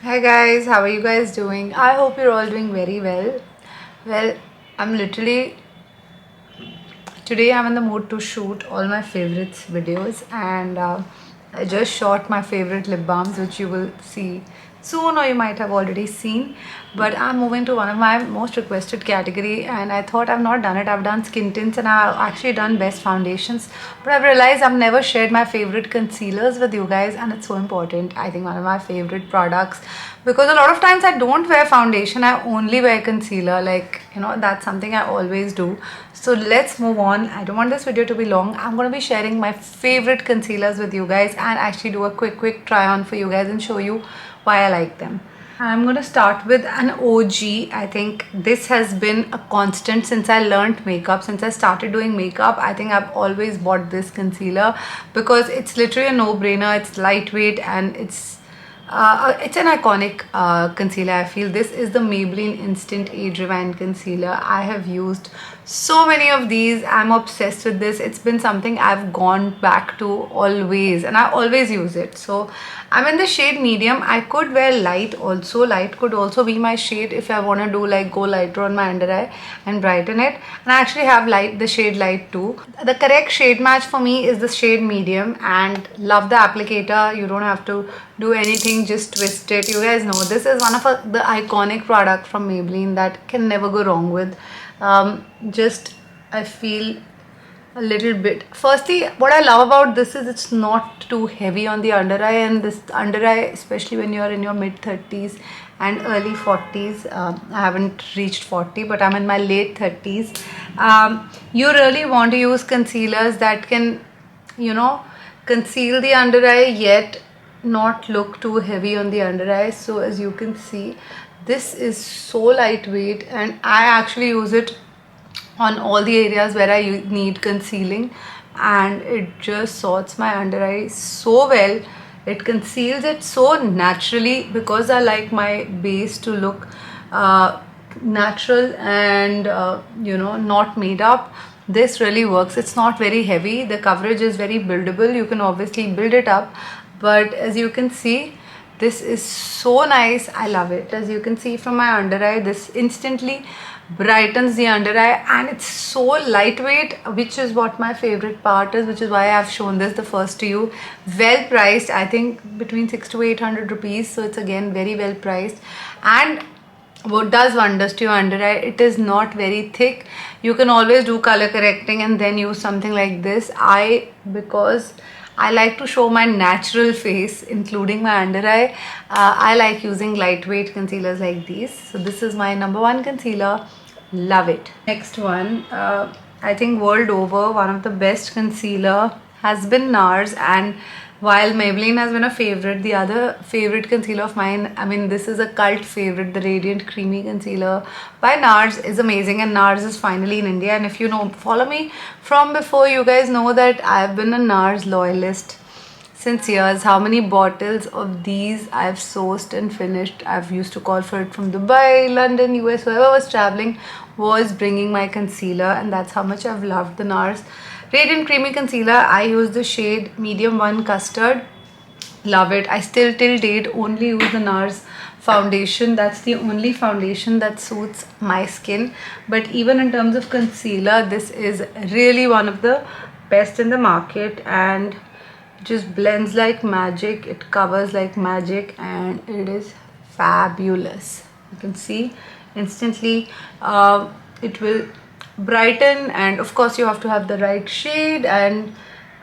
Hi guys, how are you guys doing? I hope you're all doing very well. Well, I'm literally today I'm in the mood to shoot all my favorites videos, and I just shot my favorite lip balms, which you will see soon or you might have already seen. But I'm moving to one of my most requested category, and I thought I've not done it. I've done skin tints and I've actually done best foundations, but I've realized I've never shared my favorite concealers with you guys, and it's so important. I think one of my favorite products, because a lot of times I don't wear foundation, I only wear concealer. Like, that's something I always do. So let's move on. I don't want this video to be long. I'm going to be sharing my favorite concealers with you guys and actually do a quick try on for you guys and show you why I like them. I'm going to start with an OG. I think this has been a constant since I learned makeup. Since I started doing makeup, I think I've always bought this concealer because it's literally a no-brainer. It's lightweight and it's an iconic concealer. I feel this is the Maybelline Instant Age Rewind Concealer. I have used so many of these. I'm obsessed with this. It's been something I've gone back to always, and I always use it. So I'm in the shade medium. I could wear light also. Light could also be my shade if I want to do like go lighter on my under eye and brighten it. And I actually have the shade light too. The correct shade match for me is the shade medium, and love the applicator. You don't have to do anything, just twist it. You guys know this is one of the iconic product from Maybelline that can never go wrong with. Just I feel a little bit. Firstly, what I love about this is it's not too heavy on the under eye, and this under eye, especially when you're in your mid 30s and early 40s. I haven't reached 40, but I'm in my late 30s. You really want to use concealers that can, conceal the under eye yet not look too heavy on the under eye. So as you can see, this is so lightweight, and I actually use it on all the areas where I need concealing, and it just sorts my under eye so well. It conceals it so naturally because I like my base to look natural and not made up. This really works. It's not very heavy. The coverage is very buildable. You can obviously build it up, but as you can see, this is so nice. I love it. As you can see from my under eye, this instantly brightens the under eye, and it's so lightweight, which is what my favorite part is, which is why I've shown this the first to you. Well priced, I think between 600 to 800 rupees. So it's again very well priced, and what does wonders to your under eye. It is not very thick. You can always do color correcting and then use something like this. Because I like to show my natural face, including my under eye, I like using lightweight concealers like these. So this is my number one concealer. Love it. Next one, I think world over, one of the best concealer has been NARS. And while Maybelline has been a favorite, the other favorite concealer of mine, I mean, this is a cult favorite, the Radiant Creamy Concealer by NARS is amazing, and NARS is finally in India. And if you follow me from before, you guys know that I've been a NARS loyalist since years. How many bottles of these I've sourced and finished. I've used to call for it from Dubai, London, US, whoever was traveling was bringing my concealer, and that's how much I've loved the NARS Radiant Creamy Concealer. I use the shade Medium 1 Custard. Love it. I still till date only use the NARS foundation. That's the only foundation that suits my skin. But even in terms of concealer, this is really one of the best in the market, and just blends like magic. It covers like magic, and it is fabulous. You can see instantly it will brighten, and of course you have to have the right shade. And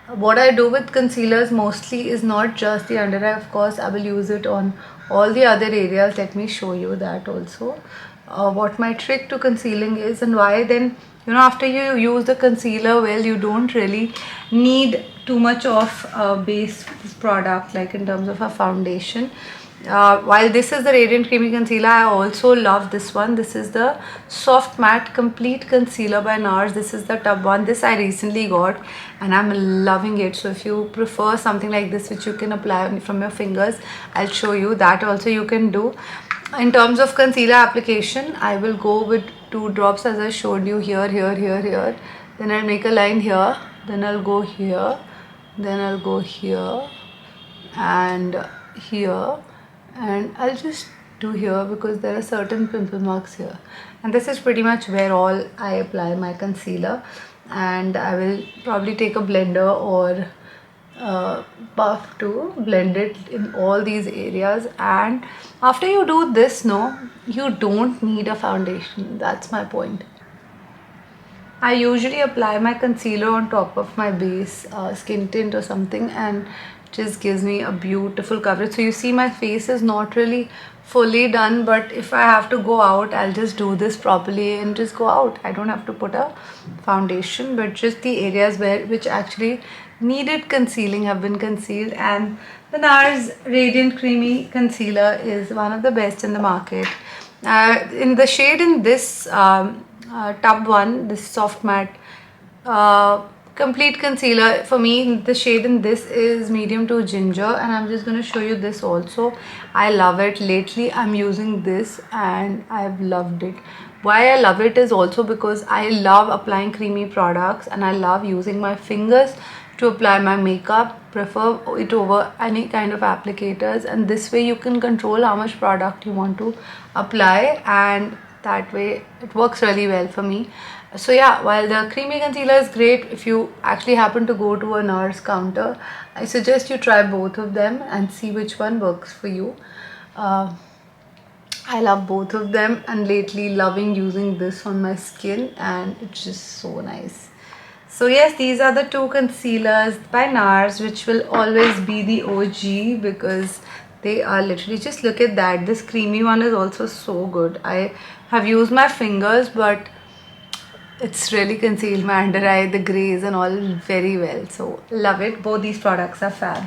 what I do with concealers mostly is not just the under eye. Of course I will use it on all the other areas. Let me show you that also, what my trick to concealing is, and why then after you use the concealer well, you don't really need too much of a base product like in terms of a foundation. While this is the Radiant Creamy Concealer, I also love this one. This is the Soft Matte Complete Concealer by NARS. This is the tub one. This I recently got, and I'm loving it. So if you prefer something like this which you can apply from your fingers, I'll show you that also you can do. In terms of concealer application, I will go with 2 drops as I showed you, here, here, here, here. Then I'll make a line here. Then I'll go here. Then I'll go here and here. and I'll just do here because there are certain pimple marks here, and this is pretty much where all I apply my concealer. And I will probably take a blender or puff to blend it in all these areas. And after you do this, no, you don't need a foundation. That's my point. I usually apply my concealer on top of my base skin tint or something, and just gives me a beautiful coverage. So you see my face is not really fully done, but if I have to go out, I'll just do this properly and just go out. I don't have to put a foundation, but just the areas which actually needed concealing have been concealed. And the NARS Radiant Creamy Concealer is one of the best in the market. In the shade in this tub one, this soft matte complete concealer, for me the shade in this is medium to ginger, and I'm just going to show you this also. I love it. Lately I'm using this and I've loved it. Why I love it is also because I love applying creamy products and I love using my fingers to apply my makeup. Prefer it over any kind of applicators, and this way you can control how much product you want to apply, and that way it works really well for me. So yeah, while the creamy concealer is great, if you actually happen to go to a NARS counter, I suggest you try both of them and see which one works for you. I love both of them, and lately loving using this on my skin, and it's just so nice. So yes, these are the two concealers by NARS, which will always be the OG because they are literally, just look at that. This creamy one is also so good. I have used my fingers, but it's really concealed my under eye, the grays and all very well. So love it. Both these products are fab.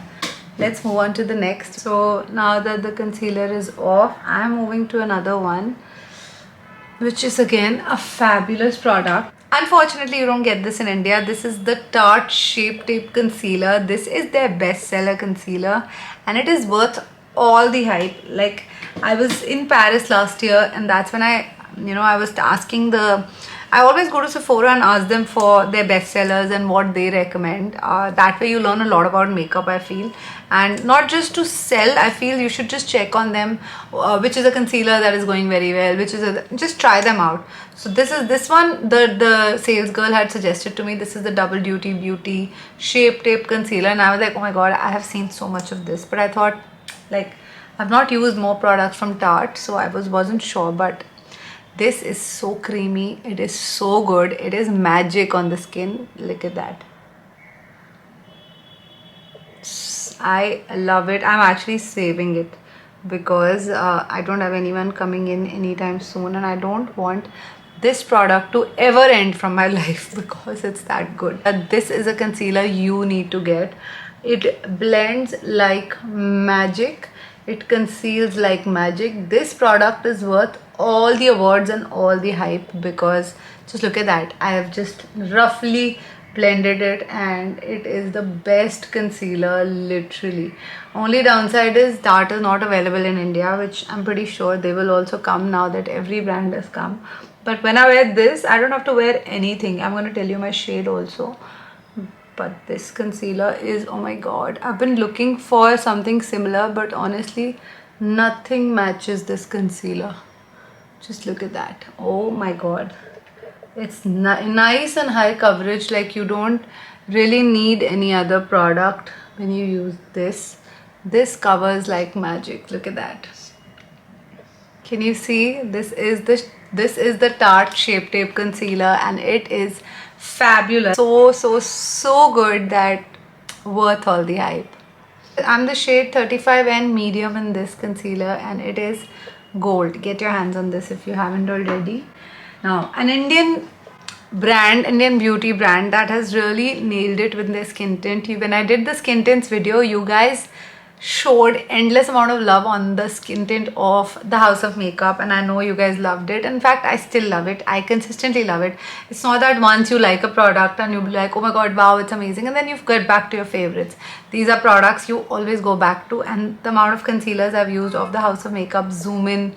Let's move on to the next. So now that the concealer is off, I'm moving to another one, which is again a fabulous product. Unfortunately, you don't get this in India. This is the Tarte Shape Tape Concealer. This is their bestseller concealer, and it is worth all the hype. Like, I was in Paris last year, and that's when I was asking I always go to Sephora and ask them for their bestsellers and what they recommend. That way you learn a lot about makeup, I feel. And not just to sell, I feel you should just check on them, which is a concealer that is going very well, just try them out. So this one, the sales girl had suggested to me. This is the Double Duty Beauty Shape Tape Concealer, and I was like, oh my god, I have seen so much of this. But I thought, like, I've not used more products from Tarte, so I wasn't sure, but this is so creamy. It is so good. It is magic on the skin. Look at that. I love it. I'm actually saving it because I don't have anyone coming in anytime soon, and I don't want this product to ever end from my life because it's that good. This is a concealer you need to get. It blends like magic. It conceals like magic. This product is worth all the awards and all the hype because just look at that. I have just roughly blended it, and it is the best concealer, literally. Only downside is Tarte is not available in India, which I'm pretty sure they will also come now that every brand has come. But when I wear this, I don't have to wear anything. I'm going to tell you my shade also. But this concealer is, oh my god, I've been looking for something similar, but honestly nothing matches this concealer. Just look at that. Oh my god, it's nice and high coverage. Like, you don't really need any other product when you use this. This covers like magic. Look at that. Can you see? This is the Tarte Shape Tape Concealer, and it is fabulous. So good that worth all the hype. I'm the shade 35N medium in this concealer, and it is gold. Get your hands on this if you haven't already. Now, an Indian beauty brand that has really nailed it with their skin tint. When I did the skin tints video, you guys showed endless amount of love on the skin tint of the House of Makeup, and I know you guys loved it. In fact, I still love it. I consistently love it. It's not that once you like a product and you'll be like, oh my god, wow, it's amazing, and then you get back to your favorites. These are products you always go back to, and the amount of concealers I've used of the House of Makeup Zoom In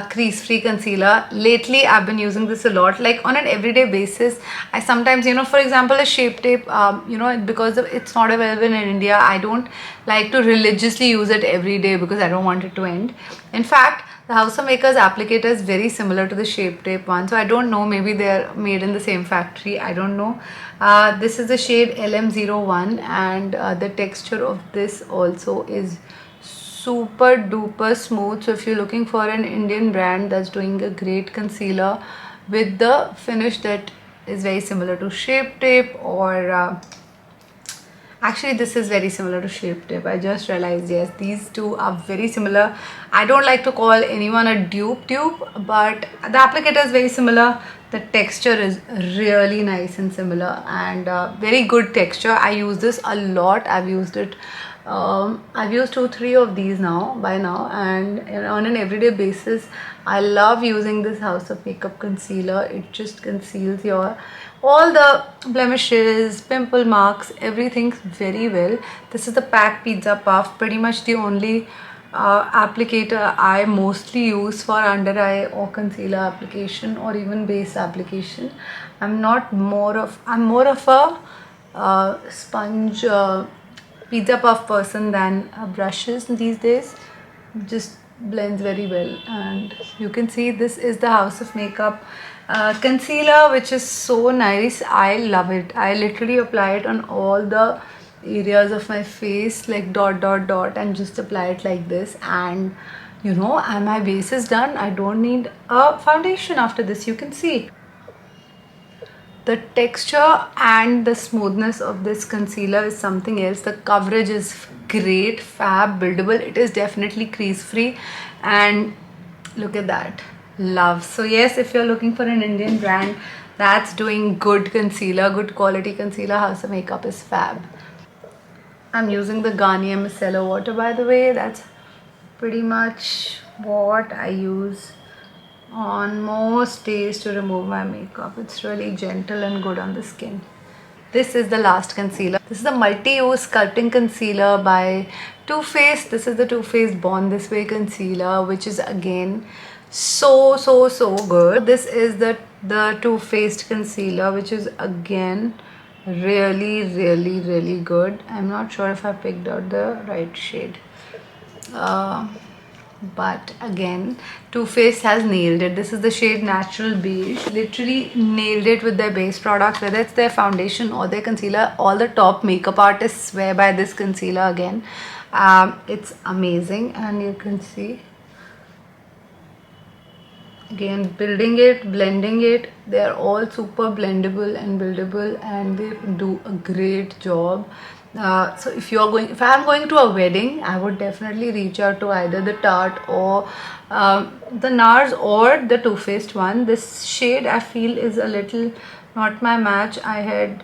crease free concealer. Lately I've been using this a lot, like on an everyday basis. I sometimes, for example, a Shape Tape, because it's not available in India, I don't like to religiously use it every day because I don't want it to end. In fact, the House of Makers applicator is very similar to the Shape Tape one, so I don't know, maybe they're made in the same factory, I don't know. This is the shade LM01, and the texture of this also is super duper smooth. So if you're looking for an Indian brand that's doing a great concealer with the finish that is very similar to Shape Tape, or actually this is very similar to Shape Tape, I just realized, yes, these two are very similar. I don't like to call anyone a dupe, but the applicator is very similar. The texture is really nice and similar, and very good texture. I use this a lot. I've used it, I've used 2-3 of these by now, and on an everyday basis I love using this House of Makeup concealer. It just conceals your all the blemishes, pimple marks, everything very well. This is the PAC Pizza Puff, pretty much the only applicator I mostly use for under eye or concealer application, or even base application. I'm more of a sponge Pizza Puff person than brushes these days. Just blends very well. And you can see this is the House of Makeup concealer, which is so nice. I love it. I literally apply it on all the areas of my face, like dot dot dot, and just apply it like this, and and my base is done. I don't need a foundation after this. You can see the texture and the smoothness of this concealer is something else. The coverage is great, fab, buildable. It is definitely crease free, and look at that, love. So yes, if you're looking for an Indian brand that's doing good concealer, good quality concealer, House of Makeup is fab. I'm using the Garnier Micellar water, by the way. That's pretty much what I use on most days to remove my makeup. It's really gentle and good on the skin. This is the last concealer. This is the multi-use sculpting concealer by Too Faced. This is the Too Faced Born This Way concealer, which is again so good. This is the Too Faced concealer, which is again really good. I'm not sure if I picked out the right shade, but again, Too Faced has nailed it. This is the shade Natural Beige. Literally nailed it with their base products, whether it's their foundation or their concealer. All the top makeup artists swear by this concealer again. It's amazing, and you can see again, building it, blending it, they're all super blendable and buildable, and they do a great job. So if I'm going to a wedding, I would definitely reach out to either the Tarte or the NARS or the Too Faced one. This shade I feel is a little not my match. I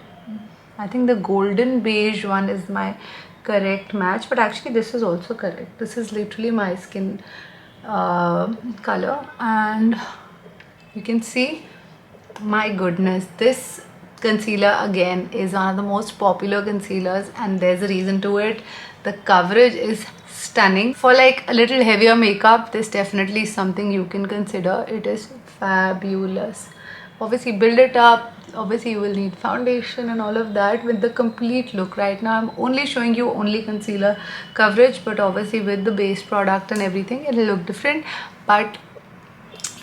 think the golden beige one is my correct match, but actually this is also correct. This is literally my skin color, and you can see, my goodness, this concealer again is one of the most popular concealers, and there's a reason to it. The coverage is stunning. For like a little heavier makeup, this definitely is something you can consider. It is fabulous. Obviously build it up, obviously you will need foundation and all of that. With the complete look, right now I'm only showing you only concealer coverage, but obviously with the base product and everything it'll look different. But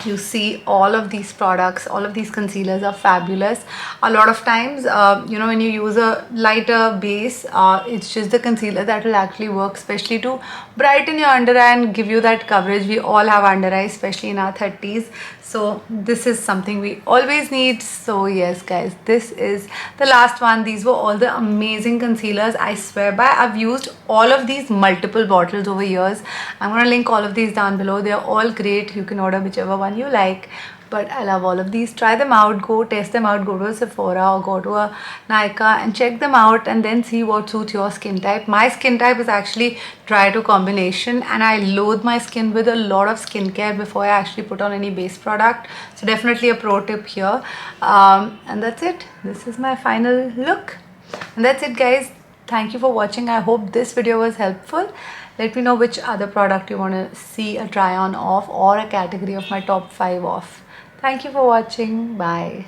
you see, all of these products, all of these concealers are fabulous. A lot of times when you use a lighter base, it's just the concealer that will actually work, especially to brighten your under eye and give you that coverage. We all have under eye, especially in our 30s, so this is something we always need. So yes guys, this is the last one. These were all the amazing concealers, I swear by. I've used all of these multiple bottles over years. I'm gonna link all of these down below. They are all great. You can order whichever one you like, but I love all of these. Try them out, go test them out, go to a Sephora or go to a Nykaa and check them out, and then see what suits your skin type. My skin type is actually dry to combination, and I load my skin with a lot of skincare before I actually put on any base product. So definitely a pro tip here. And that's it. This is my final look, and that's it guys. thank you for watching. I hope this video was helpful. Let me know which other product you want to see a try on of or a category of my top 5 of. Thank you for watching. Bye.